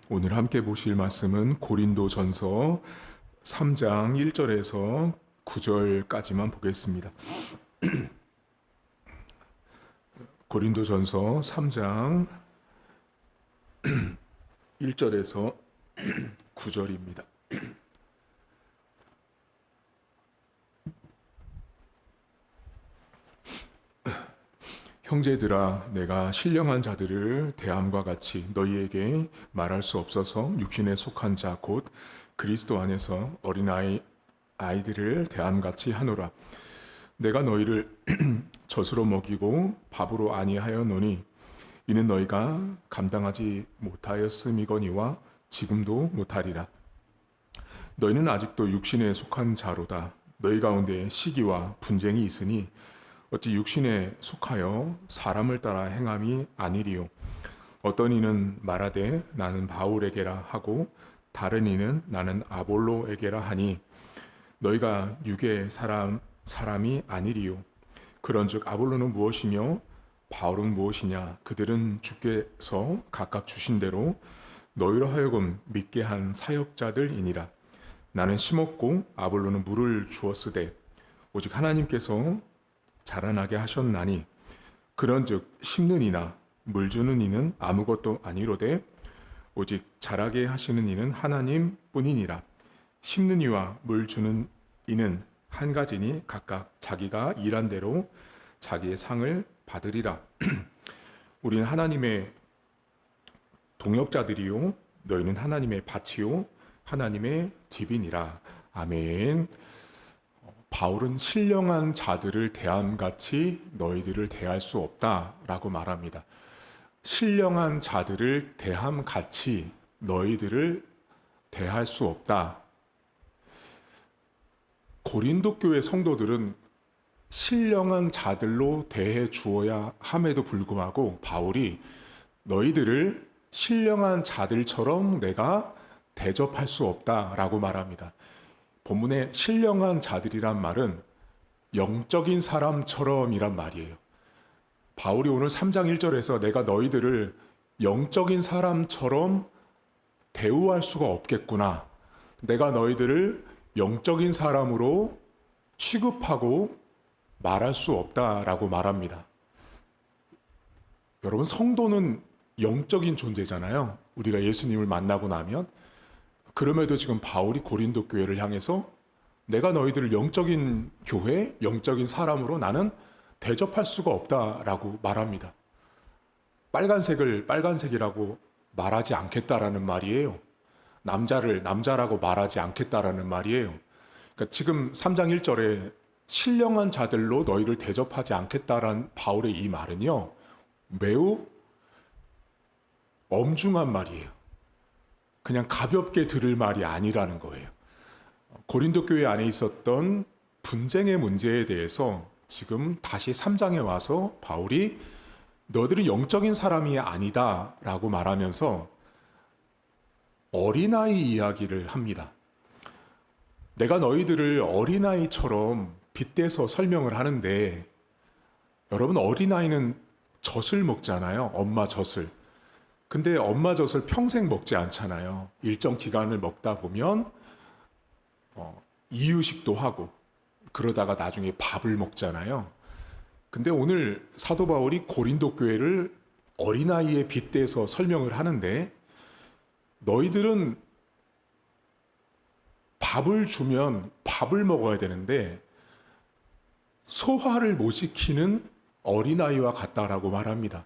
오늘 함께 보실 말씀은 고린도전서 3장 1절에서 9절까지만 보겠습니다. 고린도전서 3장 1절에서 9절입니다. 형제들아, 내가 신령한 자들을 대함과 같이 너희에게 말할 수 없어서 육신에 속한 자 곧 그리스도 안에서 아이들을 대함같이 하노라. 내가 너희를 젖으로 먹이고 밥으로 아니하였노니 이는 너희가 감당하지 못하였음이거니와 지금도 못하리라. 너희는 아직도 육신에 속한 자로다. 너희 가운데 시기와 분쟁이 있으니 어찌 육신에 속하여 사람을 따라 행함이 아니리요. 어떤 이는 말하되 나는 바울에게라 하고 다른 이는 나는 아볼로에게라 하니 너희가 육의 사람이 아니리요. 그런즉 아볼로는 무엇이며 바울은 무엇이냐? 그들은 주께서 각각 주신 대로 너희로 하여금 믿게 한 사역자들이니라. 나는 심었고 아볼로는 물을 주었으되 오직 하나님께서 자라나게 하셨나니 그런즉 심는 이나 물 주는 이는 아무것도 아니로되 오직 자라게 하시는 이는 하나님 뿐이니라. 심는 이와 물 주는 이는 한 가지니 각각 자기가 일한 대로 자기의 상을 받으리라. 우리는 하나님의 동역자들이요 너희는 하나님의 밭이요 하나님의 집이니라. 아멘. 바울은 신령한 자들을 대함같이 너희들을 대할 수 없다라고 말합니다. 신령한 자들을 대함같이 너희들을 대할 수 없다. 고린도 교회 성도들은 신령한 자들로 대해 주어야 함에도 불구하고 바울이 너희들을 신령한 자들처럼 내가 대접할 수 없다라고 말합니다. 본문에 신령한 자들이란 말은 영적인 사람처럼이란 말이에요. 바울이 오늘 3장 1절에서 내가 너희들을 영적인 사람처럼 대우할 수가 없겠구나. 내가 너희들을 영적인 사람으로 취급하고 말할 수 없다라고 말합니다. 여러분, 성도는 영적인 존재잖아요. 우리가 예수님을 만나고 나면. 그럼에도 지금 바울이 고린도 교회를 향해서 내가 너희들을 영적인 교회, 영적인 사람으로 나는 대접할 수가 없다라고 말합니다. 빨간색을 빨간색이라고 말하지 않겠다라는 말이에요. 남자를 남자라고 말하지 않겠다라는 말이에요. 그러니까 지금 3장 1절에 신령한 자들로 너희를 대접하지 않겠다라는 바울의 이 말은요, 매우 엄중한 말이에요. 그냥 가볍게 들을 말이 아니라는 거예요. 고린도 교회 안에 있었던 분쟁의 문제에 대해서 지금 다시 3장에 와서 바울이 너희들이 영적인 사람이 아니다 라고 말하면서 어린아이 이야기를 합니다. 내가 너희들을 어린아이처럼 빗대서 설명을 하는데 여러분, 어린아이는 젖을 먹잖아요. 엄마 젖을. 근데 엄마 젖을 평생 먹지 않잖아요. 일정 기간을 먹다 보면 이유식도 하고 그러다가 나중에 밥을 먹잖아요. 근데 오늘 사도 바울이 고린도 교회를 어린아이에 빗대서 설명을 하는데 너희들은 밥을 주면 밥을 먹어야 되는데 소화를 못 시키는 어린아이와 같다라고 말합니다.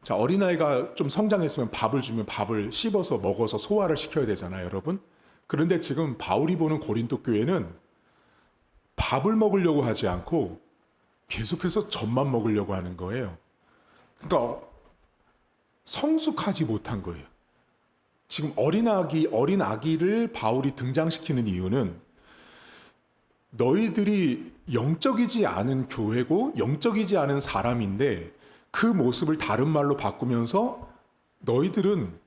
자, 어린아이가 좀 성장했으면 밥을 주면 밥을 씹어서 먹어서 소화를 시켜야 되잖아요, 여러분. 그런데 지금 바울이 보는 고린도 교회는 밥을 먹으려고 하지 않고 계속해서 젖만 먹으려고 하는 거예요. 그러니까 성숙하지 못한 거예요. 지금 어린 아기를 바울이 등장시키는 이유는 너희들이 영적이지 않은 교회고 영적이지 않은 사람인데 그 모습을 다른 말로 바꾸면서 너희들은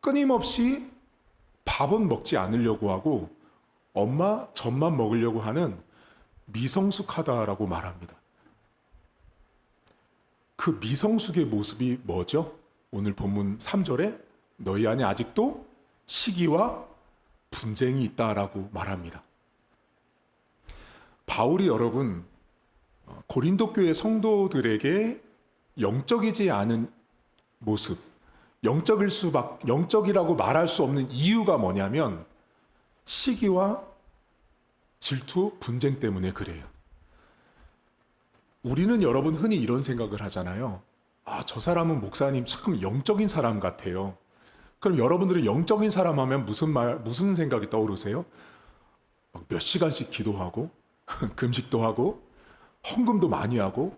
끊임없이 밥은 먹지 않으려고 하고 엄마 젖만 먹으려고 하는 미성숙하다라고 말합니다. 그 미성숙의 모습이 뭐죠? 오늘 본문 3절에 너희 안에 아직도 시기와 분쟁이 있다라고 말합니다. 바울이 여러분 고린도 교회 성도들에게 영적이지 않은 모습, 영적이라고 말할 수 없는 이유가 뭐냐면 시기와 질투, 분쟁 때문에 그래요. 우리는 여러분 흔히 이런 생각을 하잖아요. 저 사람은 목사님 참 영적인 사람 같아요. 그럼 여러분들은 영적인 사람 하면 무슨 생각이 떠오르세요? 몇 시간씩 기도하고, 금식도 하고, 헌금도 많이 하고,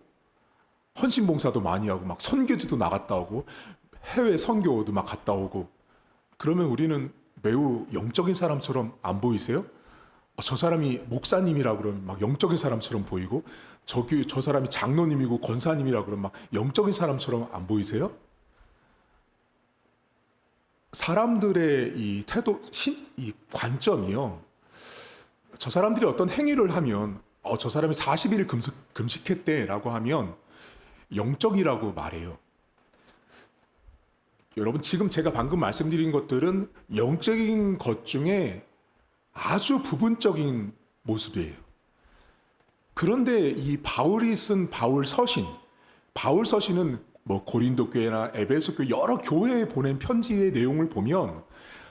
헌신봉사도 많이 하고, 막 선교지도 나갔다 오고, 해외 선교도 막 갔다 오고, 그러면 우리는 매우 영적인 사람처럼 안 보이세요? 저 사람이 목사님이라 그러면 막 영적인 사람처럼 보이고, 저 사람이 장로님이고 권사님이라 그러면 막 영적인 사람처럼 안 보이세요? 사람들의 이 태도, 이 관점이요. 저 사람들이 어떤 행위를 하면, 저 사람이 40일 금식했대라고 하면 영적이라고 말해요. 여러분, 지금 제가 방금 말씀드린 것들은 영적인 것 중에 아주 부분적인 모습이에요. 그런데 이 바울이 쓴 바울 서신은 뭐 고린도 교회나 에베소 교회 여러 교회에 보낸 편지의 내용을 보면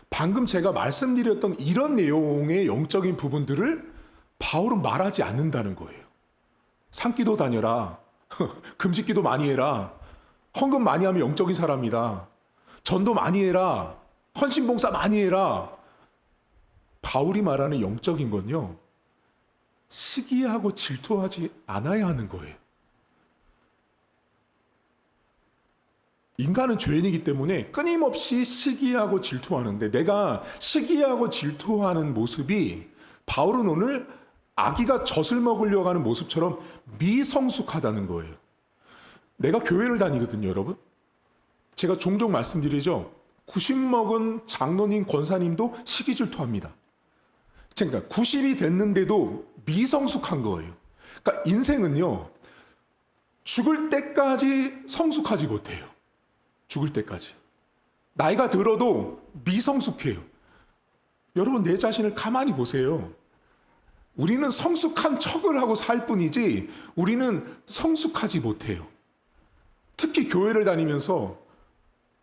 방금 제가 말씀드렸던 이런 내용의 영적인 부분들을 바울은 말하지 않는다는 거예요. 산기도 다녀라. 금식기도 많이 해라. 헌금 많이 하면 영적인 사람이다. 전도 많이 해라. 헌신봉사 많이 해라. 바울이 말하는 영적인 건요, 시기하고 질투하지 않아야 하는 거예요. 인간은 죄인이기 때문에 끊임없이 시기하고 질투하는데, 내가 시기하고 질투하는 모습이 바울은 오늘 아기가 젖을 먹으려고 하는 모습처럼 미성숙하다는 거예요. 내가 교회를 다니거든요, 여러분. 제가 종종 말씀드리죠. 90 먹은 장로님, 권사님도 시기 질투합니다. 그러니까 90이 됐는데도 미성숙한 거예요. 그러니까 인생은요, 죽을 때까지 성숙하지 못해요. 죽을 때까지. 나이가 들어도 미성숙해요. 여러분, 내 자신을 가만히 보세요. 우리는 성숙한 척을 하고 살 뿐이지 우리는 성숙하지 못해요. 특히 교회를 다니면서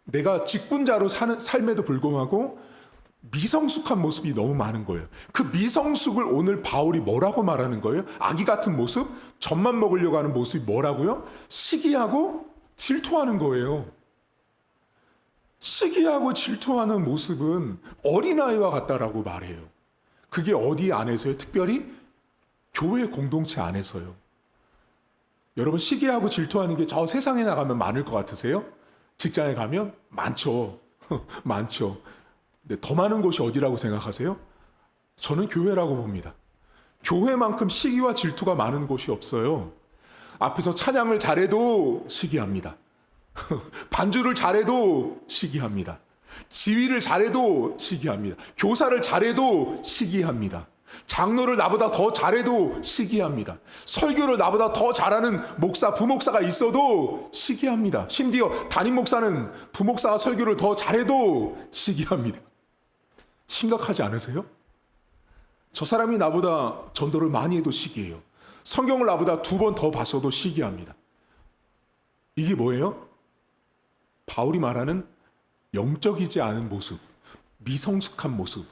내가 직분자로 사는 삶에도 불구하고 미성숙한 모습이 너무 많은 거예요. 그 미성숙을 오늘 바울이 뭐라고 말하는 거예요? 아기 같은 모습, 젖만 먹으려고 하는 모습이 뭐라고요? 시기하고 질투하는 거예요. 시기하고 질투하는 모습은 어린아이와 같다라고 말해요. 그게 어디 안에서요? 특별히 교회 공동체 안에서요. 여러분, 시기하고 질투하는 게 저 세상에 나가면 많을 것 같으세요? 직장에 가면 많죠. 많죠. 근데 더 많은 곳이 어디라고 생각하세요? 저는 교회라고 봅니다. 교회만큼 시기와 질투가 많은 곳이 없어요. 앞에서 찬양을 잘해도 시기합니다. 반주를 잘해도 시기합니다. 지휘를 잘해도 시기합니다. 교사를 잘해도 시기합니다. 장로를 나보다 더 잘해도 시기합니다. 설교를 나보다 더 잘하는 목사, 부목사가 있어도 시기합니다. 심지어 담임 목사는 부목사가 설교를 더 잘해도 시기합니다. 심각하지 않으세요? 저 사람이 나보다 전도를 많이 해도 시기해요. 성경을 나보다 2번 더 봤어도 시기합니다. 이게 뭐예요? 바울이 말하는 영적이지 않은 모습, 미성숙한 모습,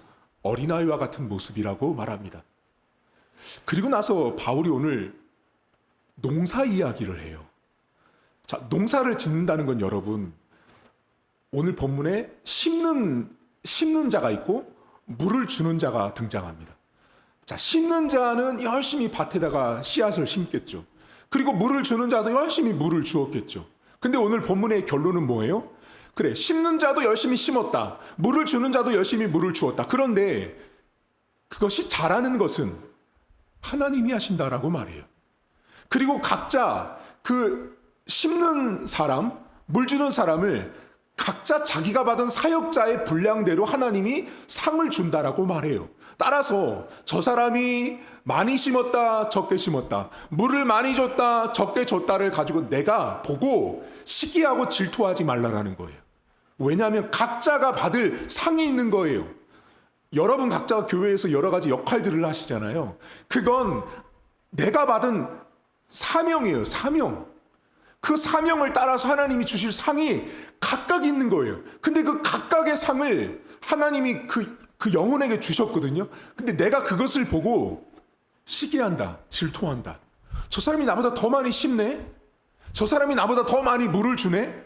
어린아이와 같은 모습이라고 말합니다. 그리고 나서 바울이 오늘 농사 이야기를 해요. 자, 농사를 짓는다는 건 여러분, 오늘 본문에 심는 자가 있고 물을 주는 자가 등장합니다. 자, 심는 자는 열심히 밭에다가 씨앗을 심겠죠. 그리고 물을 주는 자도 열심히 물을 주었겠죠. 근데 오늘 본문의 결론은 뭐예요? 그래, 심는 자도 열심히 심었다. 물을 주는 자도 열심히 물을 주었다. 그런데 그것이 잘하는 것은 하나님이 하신다라고 말해요. 그리고 각자 그 심는 사람, 물 주는 사람을 각자 자기가 받은 사역자의 분량대로 하나님이 상을 준다라고 말해요. 따라서 저 사람이 많이 심었다, 적게 심었다, 물을 많이 줬다, 적게 줬다를 가지고 내가 보고 시기하고 질투하지 말라라는 거예요. 왜냐하면 각자가 받을 상이 있는 거예요. 여러분 각자가 교회에서 여러 가지 역할들을 하시잖아요. 그건 내가 받은 사명이에요. 사명. 그 사명을 따라서 하나님이 주실 상이 각각 있는 거예요. 근데 그 각각의 상을 하나님이 그 영혼에게 주셨거든요. 근데 내가 그것을 보고 시기한다, 질투한다. 저 사람이 나보다 더 많이 심네? 저 사람이 나보다 더 많이 물을 주네?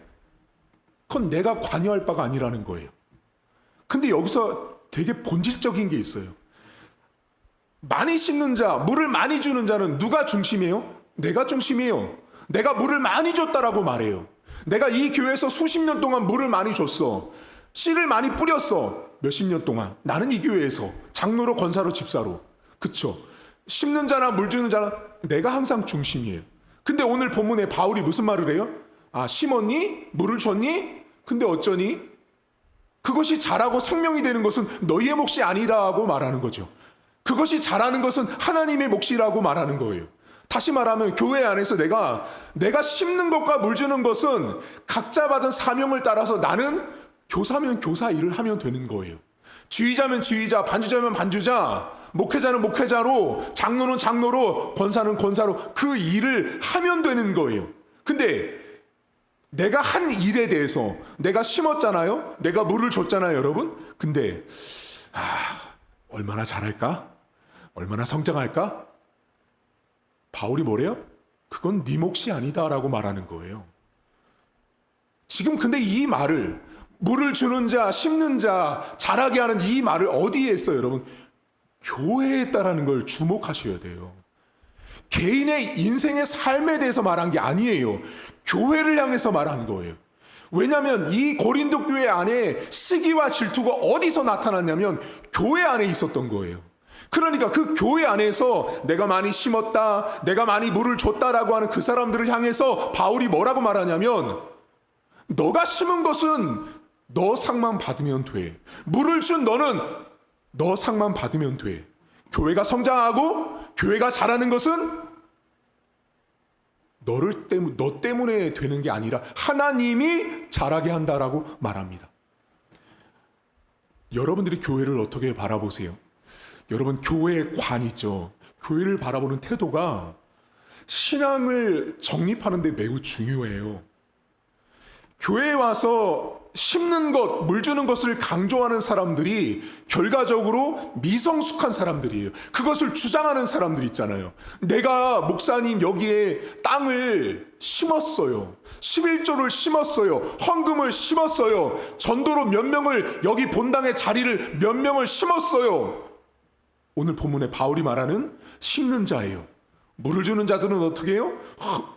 그건 내가 관여할 바가 아니라는 거예요. 근데 여기서 되게 본질적인 게 있어요. 많이 심는 자, 물을 많이 주는 자는 누가 중심이에요? 내가 중심이에요. 내가 물을 많이 줬다라고 말해요. 내가 이 교회에서 수십 년 동안 물을 많이 줬어. 씨를 많이 뿌렸어. 몇십 년 동안. 나는 이 교회에서 장로로, 권사로, 집사로. 그쵸? 심는 자나 물 주는 자는 내가 항상 중심이에요. 근데 오늘 본문에 바울이 무슨 말을 해요? 아, 심었니? 물을 줬니? 근데 어쩌니? 그것이 자라고 생명이 되는 것은 너희의 몫이 아니라고 말하는 거죠. 그것이 자라는 것은 하나님의 몫이라고 말하는 거예요. 다시 말하면 교회 안에서 내가 심는 것과 물 주는 것은 각자 받은 사명을 따라서 나는 교사면 교사 일을 하면 되는 거예요. 지휘자면 지휘자, 반주자면 반주자, 목회자는 목회자로, 장로는 장로로, 권사는 권사로 그 일을 하면 되는 거예요. 근데 내가 한 일에 대해서 내가 심었잖아요. 내가 물을 줬잖아요, 여러분. 근데 얼마나 잘할까? 얼마나 성장할까? 바울이 뭐래요? 그건 네 몫이 아니다라고 말하는 거예요. 지금 근데 이 말을 물을 주는 자, 심는 자, 자라게 하는 이 말을 어디에 했어요, 여러분? 교회에 했다라는 걸 주목하셔야 돼요. 개인의 인생의 삶에 대해서 말한 게 아니에요. 교회를 향해서 말한 거예요. 왜냐하면 이 고린도 교회 안에 시기와 질투가 어디서 나타났냐면 교회 안에 있었던 거예요. 그러니까 그 교회 안에서 내가 많이 심었다, 내가 많이 물을 줬다라고 하는 그 사람들을 향해서 바울이 뭐라고 말하냐면 너가 심은 것은 너 상만 받으면 돼. 물을 준 너는 너 상만 받으면 돼. 교회가 성장하고 교회가 자라는 것은 너 때문에 되는 게 아니라 하나님이 자라게 한다라고 말합니다. 여러분들이 교회를 어떻게 바라보세요? 여러분 교회의 관 있죠. 교회를 바라보는 태도가 신앙을 정립하는 데 매우 중요해요. 교회에 와서 심는 것, 물 주는 것을 강조하는 사람들이 결과적으로 미성숙한 사람들이에요. 그것을 주장하는 사람들 있잖아요. 내가 목사님 여기에 땅을 심었어요. 11조를 심었어요. 헌금을 심었어요. 전도로 몇 명을 여기 본당의 자리를 몇 명을 심었어요. 오늘 본문에 바울이 말하는 심는 자예요. 물을 주는 자들은 어떻게 해요?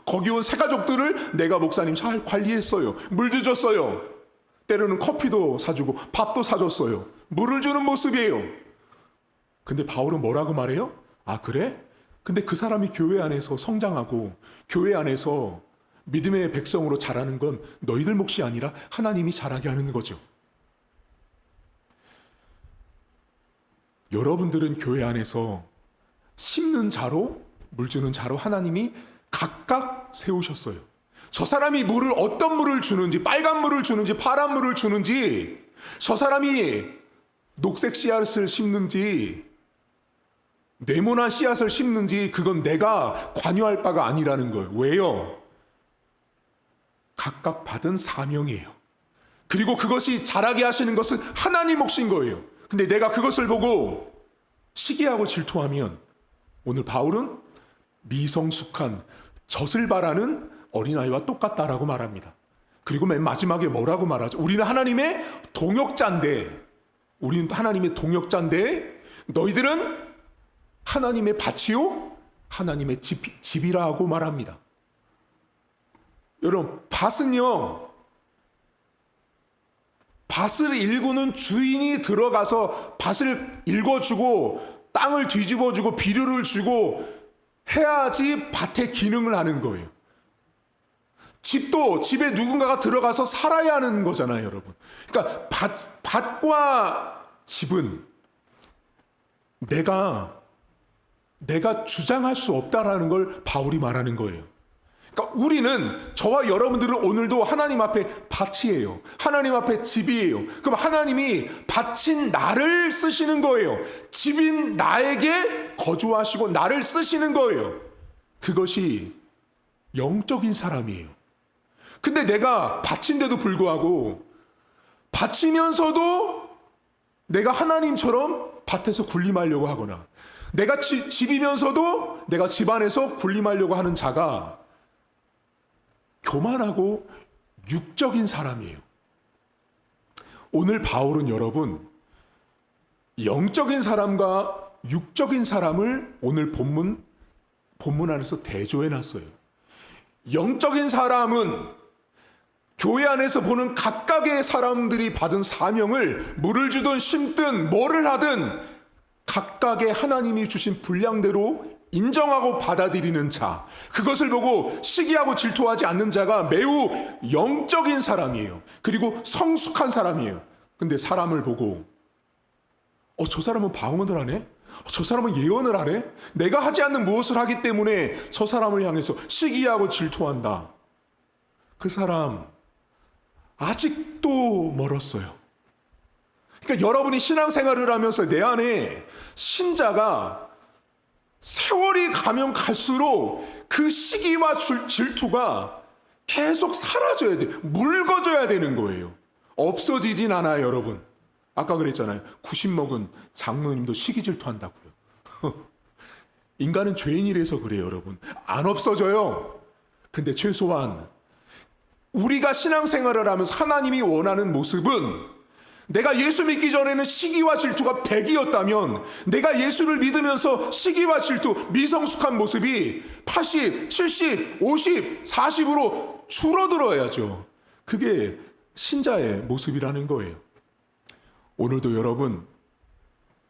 거기 온 새가족들을 내가 목사님 잘 관리했어요. 물도 줬어요. 때로는 커피도 사주고 밥도 사줬어요. 물을 주는 모습이에요. 근데 바울은 뭐라고 말해요? 아, 그래? 근데 그 사람이 교회 안에서 성장하고 교회 안에서 믿음의 백성으로 자라는 건 너희들 몫이 아니라 하나님이 자라게 하는 거죠. 여러분들은 교회 안에서 심는 자로 물 주는 자로 하나님이 각각 세우셨어요. 저 사람이 물을 어떤 물을 주는지, 빨간 물을 주는지 파란 물을 주는지, 저 사람이 녹색 씨앗을 심는지 네모난 씨앗을 심는지 그건 내가 관여할 바가 아니라는 거예요. 왜요? 각각 받은 사명이에요. 그리고 그것이 자라게 하시는 것은 하나님 몫인 거예요. 근데 내가 그것을 보고 시기하고 질투하면 오늘 바울은 미성숙한 젖을 바라는 어린아이와 똑같다라고 말합니다. 그리고 맨 마지막에 뭐라고 말하죠? 우리는 하나님의 동역자인데 너희들은 하나님의 밭이요 하나님의 집이라고 말합니다. 여러분, 밭은요, 밭을 일구는 주인이 들어가서 밭을 일궈주고 땅을 뒤집어주고 비료를 주고 해야지 밭의 기능을 하는 거예요. 집도 집에 누군가가 들어가서 살아야 하는 거잖아요, 여러분. 그러니까 밭과 집은 내가 주장할 수 없다라는 걸 바울이 말하는 거예요. 그러니까 우리는, 저와 여러분들은 오늘도 하나님 앞에 밭이에요. 하나님 앞에 집이에요. 그럼 하나님이 밭인 나를 쓰시는 거예요. 집인 나에게 거주하시고 나를 쓰시는 거예요. 그것이 영적인 사람이에요. 근데 내가 밭인데도 불구하고 밭이면서도 내가 하나님처럼 밭에서 군림하려고 하거나, 내가 집이면서도 내가 집안에서 군림하려고 하는 자가 교만하고 육적인 사람이에요. 오늘 바울은 여러분, 영적인 사람과 육적인 사람을 오늘 본문 안에서 대조해 놨어요. 영적인 사람은 교회 안에서 보는 각각의 사람들이 받은 사명을 물을 주든 심든 뭐를 하든 각각의 하나님이 주신 분량대로 인정하고 받아들이는 자, 그것을 보고 시기하고 질투하지 않는 자가 매우 영적인 사람이에요. 그리고 성숙한 사람이에요. 근데 사람을 보고 저 사람은 방언을 하네? 저 사람은 예언을 하네? 내가 하지 않는 무엇을 하기 때문에 저 사람을 향해서 시기하고 질투한다. 그 사람 아직도 멀었어요. 그러니까 여러분이 신앙생활을 하면서 내 안에 신자가 세월이 가면 갈수록 그 시기와 질투가 계속 사라져야 돼. 묽어져야 되는 거예요. 없어지진 않아요, 여러분. 아까 그랬잖아요. 90 먹은 장로님도 시기 질투한다고요. 인간은 죄인이라서 그래요, 여러분. 안 없어져요. 근데 최소한 우리가 신앙생활을 하면서 하나님이 원하는 모습은, 내가 예수 믿기 전에는 시기와 질투가 100이었다면 내가 예수를 믿으면서 시기와 질투, 미성숙한 모습이 80, 70, 50, 40으로 줄어들어야죠. 그게 신자의 모습이라는 거예요. 오늘도 여러분,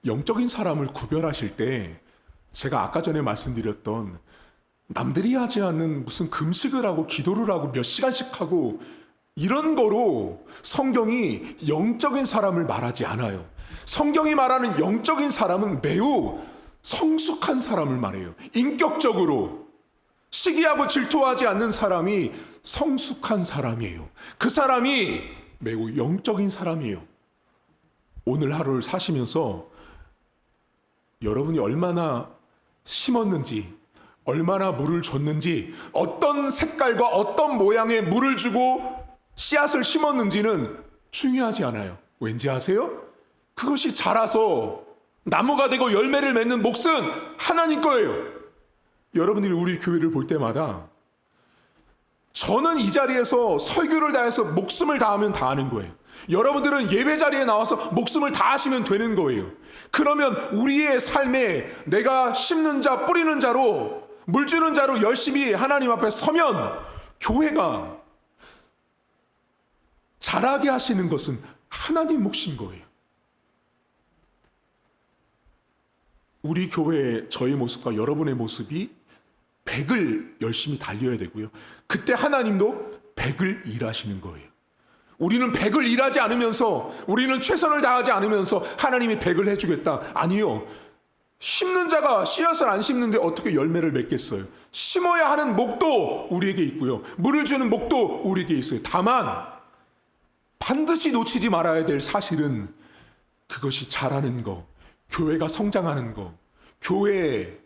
영적인 사람을 구별하실 때 제가 아까 전에 말씀드렸던 남들이 하지 않는 무슨 금식을 하고 기도를 하고 몇 시간씩 하고 이런 거로 성경이 영적인 사람을 말하지 않아요. 성경이 말하는 영적인 사람은 매우 성숙한 사람을 말해요. 인격적으로 시기하고 질투하지 않는 사람이 성숙한 사람이에요. 그 사람이 매우 영적인 사람이에요. 오늘 하루를 사시면서 여러분이 얼마나 심었는지, 얼마나 물을 줬는지, 어떤 색깔과 어떤 모양의 물을 주고 씨앗을 심었는지는 중요하지 않아요. 왠지 아세요? 그것이 자라서 나무가 되고 열매를 맺는 몫은 하나님 거예요. 여러분들이 우리 교회를 볼 때마다 저는 이 자리에서 설교를 다해서 목숨을 다하면 다하는 거예요. 여러분들은 예배 자리에 나와서 목숨을 다하시면 되는 거예요. 그러면 우리의 삶에 내가 심는 자, 뿌리는 자로, 물 주는 자로 열심히 하나님 앞에 서면 교회가 자라게 하시는 것은 하나님 몫인 거예요. 우리 교회의 저의 모습과 여러분의 모습이 100을 열심히 달려야 되고요. 그때 하나님도 100을 일하시는 거예요. 우리는 100을 일하지 않으면서, 우리는 최선을 다하지 않으면서 하나님이 100을 해주겠다. 아니요. 심는 자가 씨앗을 안 심는데 어떻게 열매를 맺겠어요? 심어야 하는 목도 우리에게 있고요. 물을 주는 목도 우리에게 있어요. 다만 반드시 놓치지 말아야 될 사실은 그것이 자라는 거, 교회가 성장하는 거, 교회에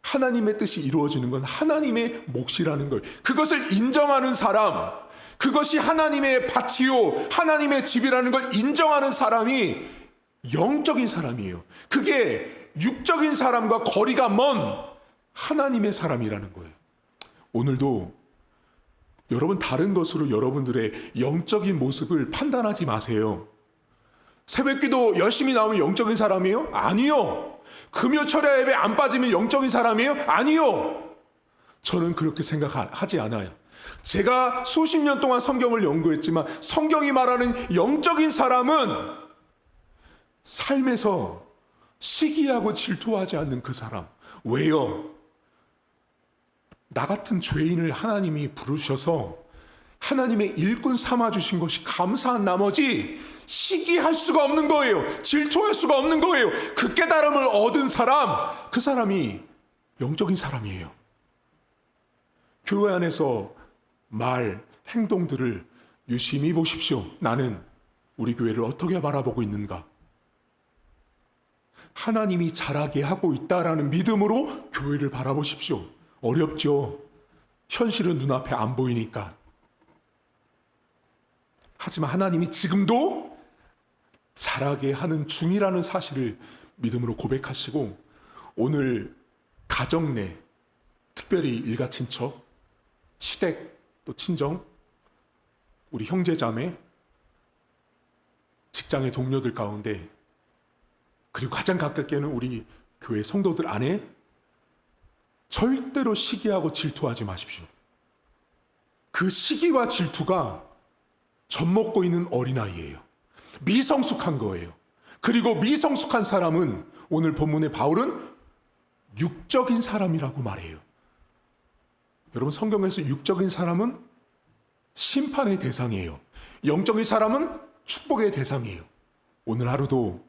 하나님의 뜻이 이루어지는 건 하나님의 몫이라는 거예요. 그것을 인정하는 사람, 그것이 하나님의 밭이요, 하나님의 집이라는 걸 인정하는 사람이 영적인 사람이에요. 그게 육적인 사람과 거리가 먼 하나님의 사람이라는 거예요. 오늘도 여러분, 다른 것으로 여러분들의 영적인 모습을 판단하지 마세요. 새벽기도 열심히 나오면 영적인 사람이에요? 아니요. 금요 철야 예배 안 빠지면 영적인 사람이에요? 아니요. 저는 그렇게 생각하지 않아요. 제가 수십 년 동안 성경을 연구했지만 성경이 말하는 영적인 사람은 삶에서 시기하고 질투하지 않는 그 사람. 왜요? 나 같은 죄인을 하나님이 부르셔서 하나님의 일꾼 삼아주신 것이 감사한 나머지 시기할 수가 없는 거예요. 질투할 수가 없는 거예요. 그 깨달음을 얻은 사람, 그 사람이 영적인 사람이에요. 교회 안에서 말, 행동들을 유심히 보십시오. 나는 우리 교회를 어떻게 바라보고 있는가? 하나님이 잘하게 하고 있다라는 믿음으로 교회를 바라보십시오. 어렵죠. 현실은 눈앞에 안 보이니까. 하지만 하나님이 지금도 잘하게 하는 중이라는 사실을 믿음으로 고백하시고, 오늘 가정 내, 특별히 일가친척, 시댁, 또 친정, 우리 형제자매, 직장의 동료들 가운데, 그리고 가장 가깝게는 우리 교회 성도들 안에 절대로 시기하고 질투하지 마십시오. 그 시기와 질투가 젖먹고 있는 어린아이예요. 미성숙한 거예요. 그리고 미성숙한 사람은 오늘 본문의 바울은 육적인 사람이라고 말해요. 여러분, 성경에서 육적인 사람은 심판의 대상이에요. 영적인 사람은 축복의 대상이에요. 오늘 하루도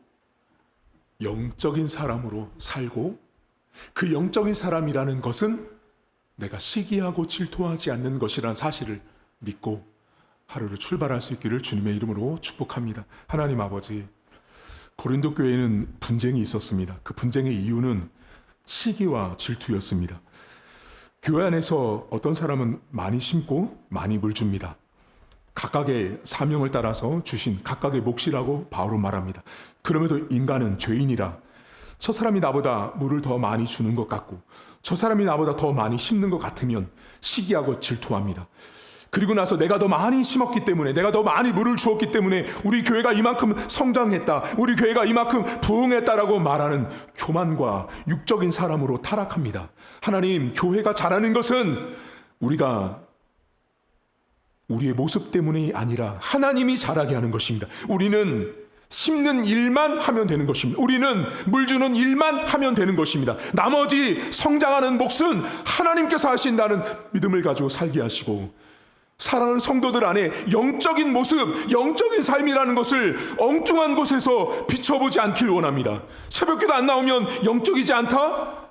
영적인 사람으로 살고, 그 영적인 사람이라는 것은 내가 시기하고 질투하지 않는 것이라는 사실을 믿고 하루를 출발할 수 있기를 주님의 이름으로 축복합니다. 하나님 아버지, 고린도 교회에는 분쟁이 있었습니다. 그 분쟁의 이유는 시기와 질투였습니다. 교회 안에서 어떤 사람은 많이 심고 많이 물 줍니다. 각각의 사명을 따라서 주신 각각의 몫이라고 바울은 말합니다. 그럼에도 인간은 죄인이라 저 사람이 나보다 물을 더 많이 주는 것 같고 저 사람이 나보다 더 많이 심는 것 같으면 시기하고 질투합니다. 그리고 나서 내가 더 많이 심었기 때문에, 내가 더 많이 물을 주었기 때문에 우리 교회가 이만큼 성장했다, 우리 교회가 이만큼 부흥했다라고 말하는 교만과 육적인 사람으로 타락합니다. 하나님, 교회가 자라는 것은 우리가 우리의 모습 때문이 아니라 하나님이 자라게 하는 것입니다. 우리는 심는 일만 하면 되는 것입니다. 우리는 물 주는 일만 하면 되는 것입니다. 나머지 성장하는 몫은 하나님께서 하신다는 믿음을 가지고 살게 하시고, 사랑하는 성도들 안에 영적인 모습, 영적인 삶이라는 것을 엉뚱한 곳에서 비춰보지 않길 원합니다. 새벽기도 안 나오면 영적이지 않다?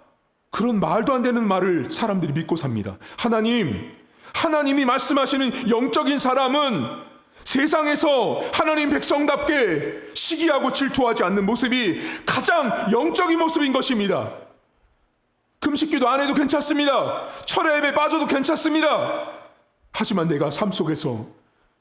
그런 말도 안 되는 말을 사람들이 믿고 삽니다. 하나님이 말씀하시는 영적인 사람은 세상에서 하나님 백성답게 시기하고 질투하지 않는 모습이 가장 영적인 모습인 것입니다. 금식기도 안 해도 괜찮습니다. 철야 예배 빠져도 괜찮습니다. 하지만 내가 삶 속에서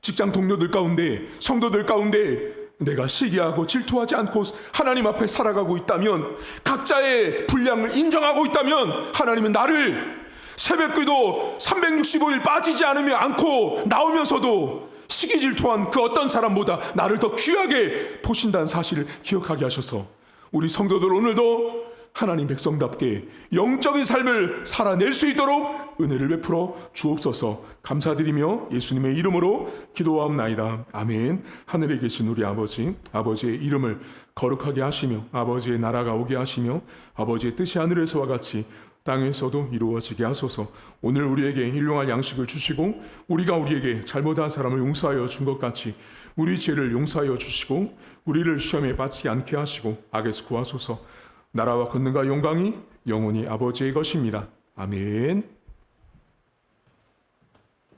직장 동료들 가운데, 성도들 가운데 내가 시기하고 질투하지 않고 하나님 앞에 살아가고 있다면, 각자의 분량을 인정하고 있다면, 하나님은 나를 새벽기도 365일 빠지지 않고 나오면서도 시기 질투한 그 어떤 사람보다 나를 더 귀하게 보신다는 사실을 기억하게 하셔서 우리 성도들 오늘도 하나님 백성답게 영적인 삶을 살아낼 수 있도록 은혜를 베풀어 주옵소서. 감사드리며 예수님의 이름으로 기도하옵나이다. 아멘. 하늘에 계신 우리 아버지, 아버지의 이름을 거룩하게 하시며 아버지의 나라가 오게 하시며 아버지의 뜻이 하늘에서와 같이 땅에서도 이루어지게 하소서. 오늘 우리에게 일용할 양식을 주시고 우리가 우리에게 잘못한 사람을 용서하여 준 것 같이 우리 죄를 용서하여 주시고 우리를 시험에 빠지지 않게 하시고 악에서 구하소서. 나라와 권능과 영광이 영원히 아버지의 것입니다. 아멘.